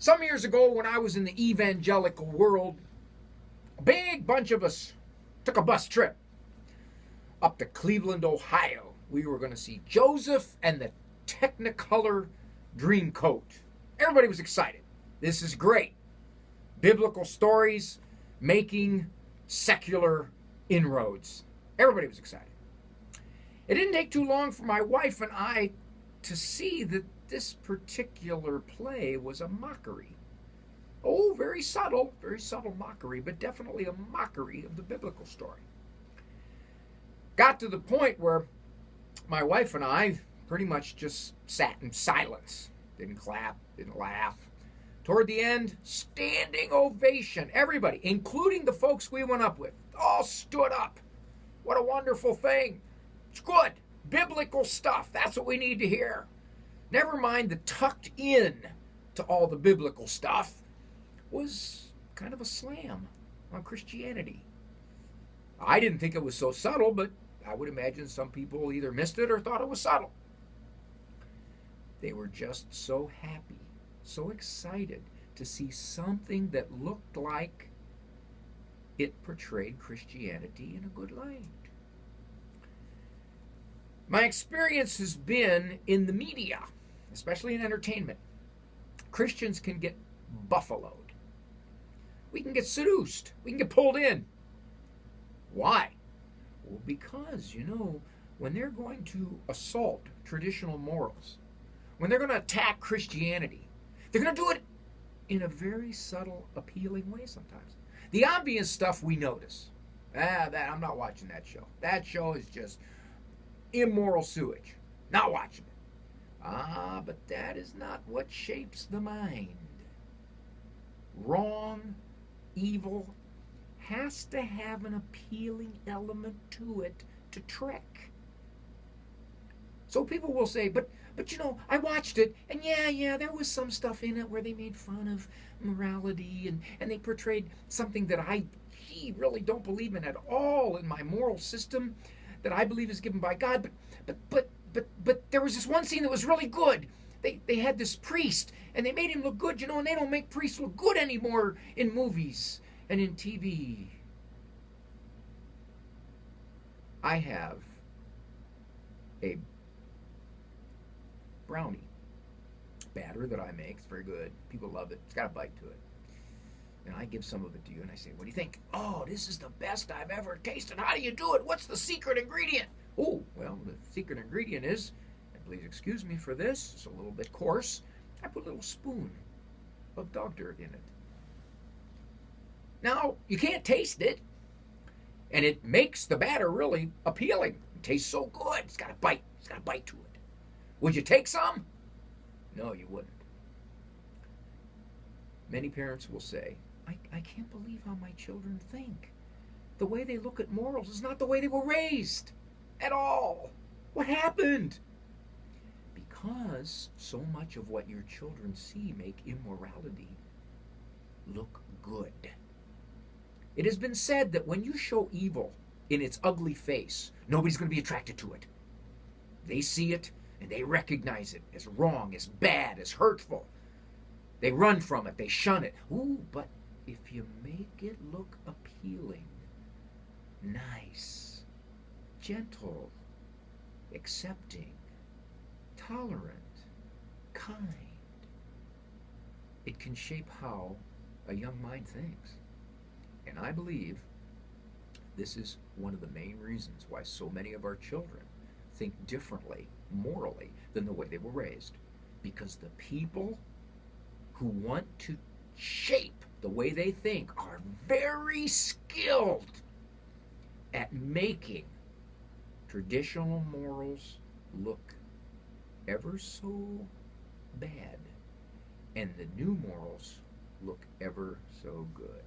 Some years ago, when I was in the evangelical world, a big bunch of us took a bus trip up to Cleveland, Ohio. We were going to see Joseph and the Technicolor Dreamcoat. Everybody was excited. This is great. Biblical stories making secular inroads. Everybody was excited. It didn't take too long for my wife and I to see that this particular play was a mockery. Oh, very subtle mockery, but definitely a mockery of the biblical story. Got to the point where my wife and I pretty much just sat in silence. Didn't clap, didn't laugh. Toward the end, standing ovation. Everybody, including the folks we went up with, all stood up. What a wonderful thing. It's good. Biblical stuff. That's what we need to hear. Never mind the tucked in to all the biblical stuff was kind of a slam on Christianity. I didn't think it was so subtle, but I would imagine some people either missed it or thought it was subtle. They were just so happy, so excited to see something that looked like it portrayed Christianity in a good light. My experience has been in the media, especially in entertainment. Christians can get buffaloed. We can get seduced. We can get pulled in. Why? Well, because, when they're going to assault traditional morals, when they're going to attack Christianity, they're going to do it in a very subtle, appealing way sometimes. The obvious stuff we notice. I'm not watching that show. That show is just immoral sewage. Not watching it. But that is not what shapes the mind. Wrong, evil, has to have an appealing element to it to trick. So people will say, but I watched it, and yeah, there was some stuff in it where they made fun of morality, and they portrayed something that I really don't believe in at all in my moral system that I believe is given by God. But there was this one scene that was really good. They had this priest, and they made him look good, and they don't make priests look good anymore in movies and in TV. I have a brownie batter that I make. It's very good. People love it. It's got a bite to it. And I give some of it to you, and I say, what do you think? Oh, this is the best I've ever tasted. How do you do it? What's the secret ingredient? Oh, well, the secret ingredient is, and please excuse me for this, it's a little bit coarse, I put a little spoon of dog dirt in it. Now, you can't taste it, and it makes the batter really appealing. It tastes so good. It's got a bite. It's got a bite to it. Would you take some? No, you wouldn't. Many parents will say, I can't believe how my children think. The way they look at morals is not the way they were raised at all. What happened? Because so much of what your children see make immorality look good. It has been said that when you show evil in its ugly face, nobody's going to be attracted to it. They see it and they recognize it as wrong, as bad, as hurtful. They run from it. They shun it. Ooh, but if you make it look appealing, nice, gentle, accepting, tolerant, kind, it can shape how a young mind thinks. And I believe this is one of the main reasons why so many of our children think differently morally than the way they were raised. Because the people who want to shape the way they think are very skilled at making traditional morals look ever so bad, and the new morals look ever so good.